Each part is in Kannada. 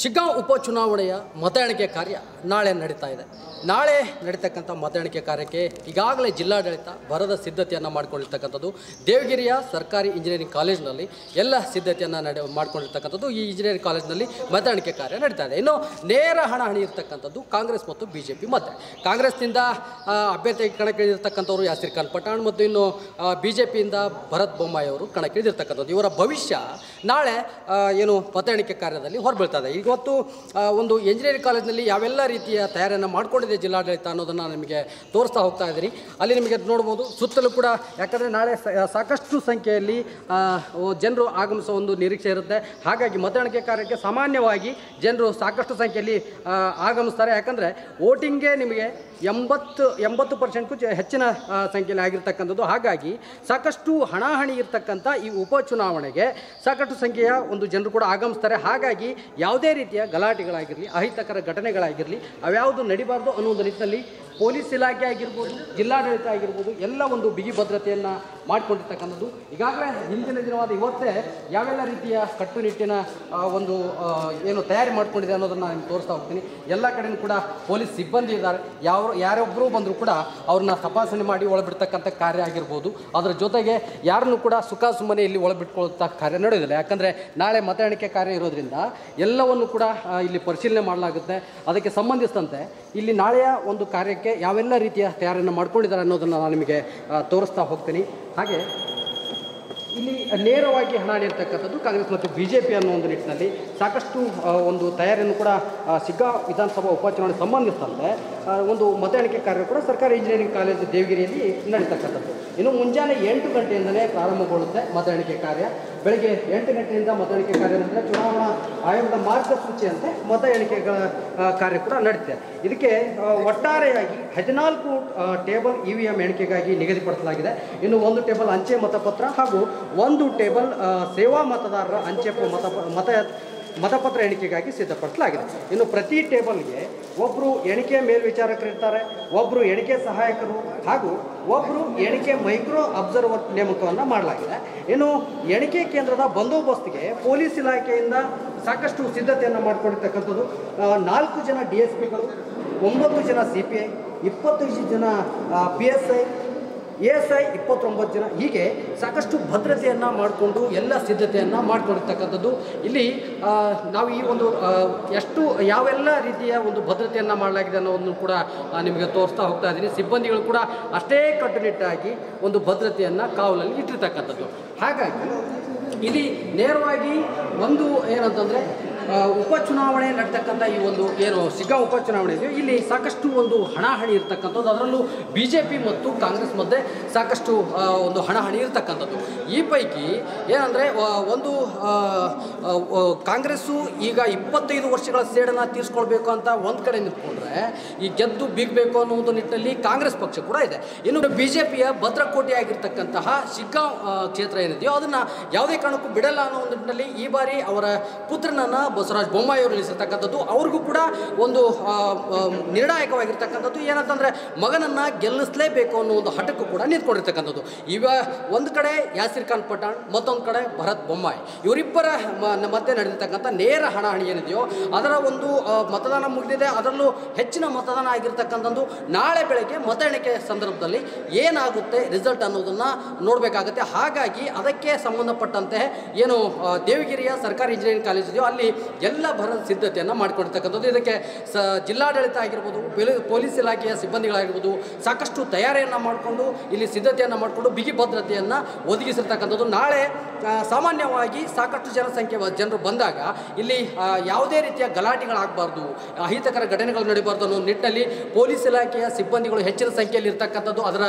ಶಿಗ್ಗಾಂವ್ ಉಪಚುನಾವಣೆಯ ಮತ ಎಣಿಕೆ ಕಾರ್ಯ ನಾಳೆ ನಡೀತಾ ಇದೆ. ನಾಳೆ ನಡೀತಕ್ಕಂಥ ಮತ ಎಣಿಕೆ ಕಾರ್ಯಕ್ಕೆ ಈಗಾಗಲೇ ಜಿಲ್ಲಾಡಳಿತ ಭರದ ಸಿದ್ಧತೆಯನ್ನು ಮಾಡಿಕೊಂಡಿರ್ತಕ್ಕಂಥದ್ದು. ದೇವಗಿರಿಯ ಸರ್ಕಾರಿ ಇಂಜಿನಿಯರಿಂಗ್ ಕಾಲೇಜಿನಲ್ಲಿ ಎಲ್ಲ ಸಿದ್ಧತೆಯನ್ನು ಮಾಡಿಕೊಂಡಿರ್ತಕ್ಕಂಥದ್ದು. ಈ ಇಂಜಿನಿಯರಿಂಗ್ ಕಾಲೇಜಿನಲ್ಲಿ ಮತ ಎಣಿಕೆ ಕಾರ್ಯ ನಡೀತಾ ಇದೆ. ಇನ್ನು ನೇರ ಹಣಾಹಣಿ ಇರ್ತಕ್ಕಂಥದ್ದು ಕಾಂಗ್ರೆಸ್ ಮತ್ತು BJP ಮಧ್ಯೆ. ಕಾಂಗ್ರೆಸ್ನಿಂದ ಅಭ್ಯರ್ಥಿ ಕಣಕ್ಕಿಳಿದಿರ್ತಕ್ಕಂಥವ್ರು ಯಾಸಿರ್ ಖಾನ್ ಪಠಾಣ್ ಮತ್ತು ಇನ್ನು BJPಯಿಂದ ಭರತ್ ಬೊಮ್ಮಾಯಿ ಅವರು ಕಣಕ್ಕಿಳಿದಿರ್ತಕ್ಕಂಥದ್ದು. ಇವರ ಭವಿಷ್ಯ ನಾಳೆ ಮತ ಎಣಿಕೆ ಕಾರ್ಯದಲ್ಲಿ ಹೊರಬೀಳ್ತಾ ಇದೆ. ಇವತ್ತು ಒಂದು ಇಂಜಿನಿಯರಿಂಗ್ ಕಾಲೇಜಿನಲ್ಲಿ ಯಾವೆಲ್ಲ ರೀತಿಯ ತಯಾರಿಯನ್ನು ಮಾಡಿಕೊಂಡಿದೆ ಜಿಲ್ಲಾಡಳಿತ ಅನ್ನೋದನ್ನು ನಿಮಗೆ ತೋರಿಸ್ತಾ ಹೋಗ್ತಾ ಇದ್ದೀನಿ. ಅಲ್ಲಿ ನಿಮಗೆ ನೋಡ್ಬೋದು ಸುತ್ತಲೂ ಕೂಡ, ಯಾಕಂದರೆ ನಾಳೆ ಸಾಕಷ್ಟು ಸಂಖ್ಯೆಯಲ್ಲಿ ಜನರು ಆಗಮಿಸೋ ಒಂದು ನಿರೀಕ್ಷೆ ಇರುತ್ತೆ. ಹಾಗಾಗಿ ಮತ ಎಣಿಕೆ ಕಾರ್ಯಕ್ಕೆ ಸಾಮಾನ್ಯವಾಗಿ ಜನರು ಸಾಕಷ್ಟು ಸಂಖ್ಯೆಯಲ್ಲಿ ಆಗಮಿಸ್ತಾರೆ. ಯಾಕಂದರೆ ವೋಟಿಂಗ್ಗೆ ನಿಮಗೆ 80% ಹೆಚ್ಚಿನ ಸಂಖ್ಯೆಯಲ್ಲಿ ಆಗಿರ್ತಕ್ಕಂಥದ್ದು. ಹಾಗಾಗಿ ಸಾಕಷ್ಟು ಹಣಾಹಣಿ ಇರ್ತಕ್ಕಂಥ ಈ ಉಪಚುನಾವಣೆಗೆ ಸಾಕಷ್ಟು ಸಂಖ್ಯೆಯ ಒಂದು ಜನರು ಕೂಡ ಆಗಮಿಸ್ತಾರೆ. ಹಾಗಾಗಿ ಯಾವುದೇ ರೀತಿಯ ಗಲಾಟೆಗಳಾಗಿರಲಿ, ಅಹಿತಕರ ಘಟನೆಗಳಾಗಿರಲಿ ಅವ್ಯಾವುದು ನಡಿಬಾರ್ದು ಅನ್ನೋ ಒಂದು ನಿಟ್ಟಿನಲ್ಲಿ ಪೊಲೀಸ್ ಇಲಾಖೆ ಆಗಿರ್ಬೋದು, ಜಿಲ್ಲಾಡಳಿತ ಆಗಿರ್ಬೋದು, ಎಲ್ಲ ಒಂದು ಬಿಗಿ ಭದ್ರತೆಯನ್ನು ಮಾಡಿಕೊಂಡಿರ್ತಕ್ಕಂಥದ್ದು. ಈಗಾಗಲೇ ಹಿಂದಿನ ದಿನವಾದ ಇವತ್ತೇ ಯಾವೆಲ್ಲ ರೀತಿಯ ಕಟ್ಟುನಿಟ್ಟಿನ ಒಂದು ತಯಾರಿ ಮಾಡ್ಕೊಂಡಿದೆ ಅನ್ನೋದನ್ನು ನಾನು ತೋರಿಸ್ತಾ ಹೋಗ್ತೀನಿ. ಎಲ್ಲ ಕಡೆಯೂ ಕೂಡ ಪೊಲೀಸ್ ಸಿಬ್ಬಂದಿ ಇದ್ದಾರೆ. ಯಾರೊಬ್ಬರು ಬಂದರೂ ಕೂಡ ಅವ್ರನ್ನ ತಪಾಸಣೆ ಮಾಡಿ ಒಳಬಿಡ್ತಕ್ಕಂಥ ಕಾರ್ಯ ಆಗಿರ್ಬೋದು. ಅದರ ಜೊತೆಗೆ ಯಾರನ್ನೂ ಕೂಡ ಸುಮ್ಮನೆ ಇಲ್ಲಿ ಒಳಬಿಟ್ಕೊಳ್ತಾ ಕಾರ್ಯ ನಡೆಯೋದಿಲ್ಲ. ಯಾಕಂದರೆ ನಾಳೆ ಮತ ಎಣಿಕೆ ಕಾರ್ಯ ಇರೋದ್ರಿಂದ ಎಲ್ಲವನ್ನು ಕೂಡ ಇಲ್ಲಿ ಪರಿಶೀಲನೆ ಮಾಡಲಾಗುತ್ತೆ. ಅದಕ್ಕೆ ಸಂಬಂಧಿಸಿದಂತೆ ಇಲ್ಲಿ ನಾಳೆಯ ಒಂದು ಕಾರ್ಯಕ್ಕೆ ಯಾವೆಲ್ಲ ರೀತಿಯ ತಯಾರಿಯನ್ನು ಮಾಡ್ಕೊಂಡಿದ್ದಾರೆ ಅನ್ನೋದನ್ನು ನಾನು ನಿಮಗೆ ತೋರಿಸ್ತಾ ಹೋಗ್ತೀನಿ. ಹಾಗೆ ಇಲ್ಲಿ ನೇರವಾಗಿ ಹಣಾಹಣಿ ಇರ್ತಕ್ಕಂಥದ್ದು ಕಾಂಗ್ರೆಸ್ ಮತ್ತು BJP ಅನ್ನೋ ಒಂದು ನಿಟ್ಟಿನಲ್ಲಿ ಸಾಕಷ್ಟು ಒಂದು ತಯಾರಿಯನ್ನು ಕೂಡ ಶಿಗ್ಗಾಂವ್ ವಿಧಾನಸಭಾ ಉಪಚುನಾವಣೆ ಸಂಬಂಧಿಸಿದಂತೆ ಒಂದು ಮತ ಎಣಿಕೆ ಕಾರ್ಯ ಕೂಡ ಸರ್ಕಾರಿ ಇಂಜಿನಿಯರಿಂಗ್ ಕಾಲೇಜು ದೇವಗಿರಿಯಲ್ಲಿ ನಡೀತಕ್ಕಂಥದ್ದು. ಇನ್ನು ಮುಂಜಾನೆ 8 ಗಂಟೆಯಿಂದಲೇ ಪ್ರಾರಂಭಗೊಳ್ಳುತ್ತೆ ಮತ ಎಣಿಕೆ ಕಾರ್ಯ. ಬೆಳಗ್ಗೆ 8 ಗಂಟೆಯಿಂದ ಮತ ಎಣಿಕೆ ಕಾರ್ಯ ನಂತರ ಚುನಾವಣಾ ಆಯೋಗದ ಮಾರ್ಗಸೂಚಿಯಂತೆ ಮತ ಎಣಿಕೆಗಳ ಕಾರ್ಯ ಕೂಡ ನಡೀತೆ. ಇದಕ್ಕೆ ಒಟ್ಟಾರೆಯಾಗಿ 14 ಟೇಬಲ್ EVM ಎಣಿಕೆಗಾಗಿ ನಿಗದಿಪಡಿಸಲಾಗಿದೆ. ಇನ್ನು 1 ಟೇಬಲ್ ಅಂಚೆ ಮತಪತ್ರ ಹಾಗೂ 1 ಟೇಬಲ್ ಸೇವಾ ಮತದಾರರ ಅಂಚೆ ಮತಪತ್ರ ಎಣಿಕೆಗಾಗಿ ಸಿದ್ಧಪಡಿಸಲಾಗಿದೆ. ಇನ್ನು ಪ್ರತಿ ಟೇಬಲ್ಗೆ ಒಬ್ಬರು ಎಣಿಕೆ ಮೇಲ್ವಿಚಾರಕರಿರ್ತಾರೆ, ಒಬ್ಬರು ಎಣಿಕೆ ಸಹಾಯಕರು ಹಾಗೂ ಒಬ್ಬರು ಎಣಿಕೆ ಮೈಕ್ರೋ ಅಬ್ಸರ್ವರ್ ನೇಮಕವನ್ನು ಮಾಡಲಾಗಿದೆ. ಇನ್ನು ಎಣಿಕೆ ಕೇಂದ್ರದ ಬಂದೋಬಸ್ತಿಗೆ ಪೊಲೀಸ್ ಇಲಾಖೆಯಿಂದ ಸಾಕಷ್ಟು ಸಿದ್ಧತೆಯನ್ನು ಮಾಡಿಕೊಂಡಿರ್ತಕ್ಕಂಥದ್ದು. 4 ಜನ DSPಗಳು, 9 ಜನ CPI, 25 ಜನ PSI, ASI 29 ಜನ, ಹೀಗೆ ಸಾಕಷ್ಟು ಭದ್ರತೆಯನ್ನು ಮಾಡಿಕೊಂಡು ಎಲ್ಲ ಸಿದ್ಧತೆಯನ್ನು ಮಾಡಿಕೊಂಡಿರ್ತಕ್ಕಂಥದ್ದು. ಇಲ್ಲಿ ನಾವು ಈ ಒಂದು ಯಾವೆಲ್ಲ ರೀತಿಯ ಒಂದು ಭದ್ರತೆಯನ್ನು ಮಾಡಲಾಗಿದೆ ಅನ್ನೋದನ್ನು ಕೂಡ ನಿಮಗೆ ತೋರಿಸ್ತಾ ಹೋಗ್ತಾ ಇದ್ದೀನಿ. ಸಿಬ್ಬಂದಿಗಳು ಕೂಡ ಅಷ್ಟೇ ಕಟ್ಟುನಿಟ್ಟಾಗಿ ಒಂದು ಭದ್ರತೆಯನ್ನು ಕಾವಲಲ್ಲಿ ಇಟ್ಟಿರ್ತಕ್ಕಂಥದ್ದು. ಹಾಗಾಗಿ ಇಲ್ಲಿ ನೇರವಾಗಿ ಒಂದು ಏನಂತಂದರೆ ಉಪಚುನಾವಣೆ ನಡ್ತಕ್ಕಂಥ ಈ ಒಂದು ಶಿಗ್ಗಾಂವ್ ಉಪಚುನಾವಣೆ ಇದೆಯೋ ಇಲ್ಲಿ ಸಾಕಷ್ಟು ಒಂದು ಹಣಾಹಣಿ ಇರ್ತಕ್ಕಂಥದ್ದು. ಅದರಲ್ಲೂ BJP ಮತ್ತು ಕಾಂಗ್ರೆಸ್ ಮಧ್ಯೆ ಸಾಕಷ್ಟು ಒಂದು ಹಣಾಹಣಿ ಇರ್ತಕ್ಕಂಥದ್ದು. ಈ ಪೈಕಿ ಏನಂದರೆ ಒಂದು ಕಾಂಗ್ರೆಸ್ಸು ಈಗ 25 ವರ್ಷಗಳ ಸೇಡನ್ನು ತೀರಿಸ್ಕೊಳ್ಬೇಕು ಅಂತ ಒಂದು ಕಡೆ ನಿಂತ್ಕೊಂಡ್ರೆ ಈ ಗೆದ್ದು ಬೀಗಬೇಕು ಅನ್ನೋ ಒಂದು ನಿಟ್ಟಿನಲ್ಲಿ ಕಾಂಗ್ರೆಸ್ ಪಕ್ಷ ಕೂಡ ಇದೆ. ಇನ್ನು BJPಯ ಭದ್ರಕೋಟೆಯಾಗಿರ್ತಕ್ಕಂತಹ ಶಿಗ್ಗಾಂವ್ ಕ್ಷೇತ್ರ ಏನಿದೆಯೋ ಅದನ್ನು ಯಾವುದೇ ಕಾರಣಕ್ಕೂ ಬಿಡಲ್ಲ ಅನ್ನೋ ಒಂದು ನಿಟ್ಟಿನಲ್ಲಿ ಈ ಬಾರಿ ಅವರ ಪುತ್ರನನ್ನು ಬಸವರಾಜ ಬೊಮ್ಮಾಯಿ ಅವರು ಇಳಿಸಿರ್ತಕ್ಕಂಥದ್ದು. ಅವ್ರಿಗೂ ಕೂಡ ಒಂದು ನಿರ್ಣಾಯಕವಾಗಿರ್ತಕ್ಕಂಥದ್ದು ಏನಂತಂದರೆ ಮಗನನ್ನು ಗೆಲ್ಲಿಸಲೇಬೇಕು ಅನ್ನೋ ಒಂದು ಹಠಕ್ಕೂ ಕೂಡ ನಿಂತ್ಕೊಂಡಿರ್ತಕ್ಕಂಥದ್ದು. ಈಗ ಒಂದು ಕಡೆ ಯಾಸಿರ್ ಖಾನ್ ಪಠಾಣ್, ಮತ್ತೊಂದು ಕಡೆ ಭರತ್ ಬೊಮ್ಮಾಯಿ, ಇವರಿಬ್ಬರ ಮಧ್ಯೆ ನಡೆದಿರ್ತಕ್ಕಂಥ ನೇರ ಹಣಾಹಣಿ ಏನಿದೆಯೋ ಅದರ ಒಂದು ಮತದಾನ ಮುಗಿದಿದೆ. ಅದರಲ್ಲೂ ಹೆಚ್ಚಿನ ಮತದಾನ ಆಗಿರ್ತಕ್ಕಂಥದ್ದು. ನಾಳೆ ಬೆಳಗ್ಗೆ ಮತ ಎಣಿಕೆ ಸಂದರ್ಭದಲ್ಲಿ ಏನಾಗುತ್ತೆ ರಿಸಲ್ಟ್ ಅನ್ನೋದನ್ನು ನೋಡಬೇಕಾಗುತ್ತೆ. ಹಾಗಾಗಿ ಅದಕ್ಕೆ ಸಂಬಂಧಪಟ್ಟಂತೆ ದೇವಗಿರಿಯ ಸರ್ಕಾರಿ ಇಂಜಿನಿಯರಿಂಗ್ ಕಾಲೇಜ್ ಇದೆಯೋ ಅಲ್ಲಿ ಎಲ್ಲ ಭರದ ಸಿದ್ಧತೆಯನ್ನು ಮಾಡಿಕೊಂಡಿರ್ತಕ್ಕಂಥದ್ದು. ಇದಕ್ಕೆ ಜಿಲ್ಲಾಡಳಿತ ಆಗಿರ್ಬೋದು, ಪೊಲೀಸ್ ಇಲಾಖೆಯ ಸಿಬ್ಬಂದಿಗಳಾಗಿರ್ಬೋದು ಸಾಕಷ್ಟು ತಯಾರಿಯನ್ನು ಮಾಡಿಕೊಂಡು ಇಲ್ಲಿ ಸಿದ್ಧತೆಯನ್ನು ಮಾಡಿಕೊಂಡು ಬಿಗಿ ಭದ್ರತೆಯನ್ನು ಒದಗಿಸಿರ್ತಕ್ಕಂಥದ್ದು. ನಾಳೆ ಸಾಮಾನ್ಯವಾಗಿ ಸಾಕಷ್ಟು ಜನರು ಬಂದಾಗ ಇಲ್ಲಿ ಯಾವುದೇ ರೀತಿಯ ಗಲಾಟೆಗಳಾಗಬಾರ್ದು, ಅಹಿತಕರ ಘಟನೆಗಳು ನಡೀಬಾರ್ದು ಅನ್ನೋ ನಿಟ್ಟಿನಲ್ಲಿ ಪೊಲೀಸ್ ಇಲಾಖೆಯ ಸಿಬ್ಬಂದಿಗಳು ಹೆಚ್ಚಿನ ಸಂಖ್ಯೆಯಲ್ಲಿ ಇರ್ತಕ್ಕಂಥದ್ದು. ಅದರ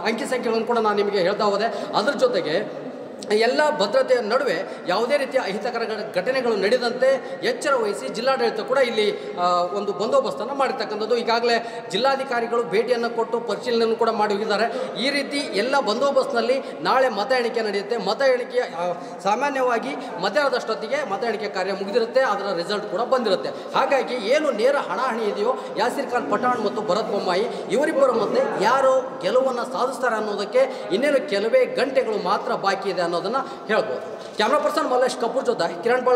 ಅಂಕಿ ಸಂಖ್ಯೆಗಳನ್ನು ಕೂಡ ನಾನು ನಿಮಗೆ ಹೇಳ್ತಾ ಹೋದೆ. ಅದರ ಜೊತೆಗೆ ಎಲ್ಲ ಭದ್ರತೆಯ ನಡುವೆ ಯಾವುದೇ ರೀತಿಯ ಅಹಿತಕರ ಘಟನೆಗಳು ನಡೆದಂತೆ ಎಚ್ಚರ ವಹಿಸಿ ಜಿಲ್ಲಾಡಳಿತ ಕೂಡ ಇಲ್ಲಿ ಒಂದು ಬಂದೋಬಸ್ತನ್ನು ಮಾಡಿರ್ತಕ್ಕಂಥದ್ದು. ಈಗಾಗಲೇ ಜಿಲ್ಲಾಧಿಕಾರಿಗಳು ಭೇಟಿಯನ್ನು ಕೊಟ್ಟು ಪರಿಶೀಲನೆಯನ್ನು ಕೂಡ ಮಾಡಿ ಹೋಗಿದ್ದಾರೆ. ಈ ರೀತಿ ಎಲ್ಲ ಬಂದೋಬಸ್ತ್ನಲ್ಲಿ ನಾಳೆ ಮತ ಎಣಿಕೆ ನಡೆಯುತ್ತೆ. ಮತ ಎಣಿಕೆ ಸಾಮಾನ್ಯವಾಗಿ ಮಧ್ಯಾಹ್ನದಷ್ಟೊತ್ತಿಗೆ ಮತ ಎಣಿಕೆ ಕಾರ್ಯ ಮುಗಿದಿರುತ್ತೆ, ಅದರ ರಿಸಲ್ಟ್ ಕೂಡ ಬಂದಿರುತ್ತೆ. ಹಾಗಾಗಿ ನೇರ ಹಣಾಹಣಿ ಇದೆಯೋ ಯಾಸಿರ್ ಖಾನ್ ಪಠಾಣ್ ಮತ್ತು ಭರತ್ ಬೊಮ್ಮಾಯಿ ಇವರಿಬ್ಬರ ಮಧ್ಯೆ ಯಾರು ಗೆಲುವನ್ನು ಸಾಧಿಸ್ತಾರೆ ಅನ್ನೋದಕ್ಕೆ ಇನ್ನೇನು ಕೆಲವೇ ಗಂಟೆಗಳು ಮಾತ್ರ ಬಾಕಿ ಇದೆ ಅನ್ನೋದನ್ನು ಹೇಳ್ಬೋದು. ಕ್ಯಾಮ್ರಾ ಪರ್ಸನ್ ಮಲ್ಲೇಶ್ ಕಪೂರ್ ಜೊತೆ ಕಿರಣ್ ಬಳ್ಳಾರಿ.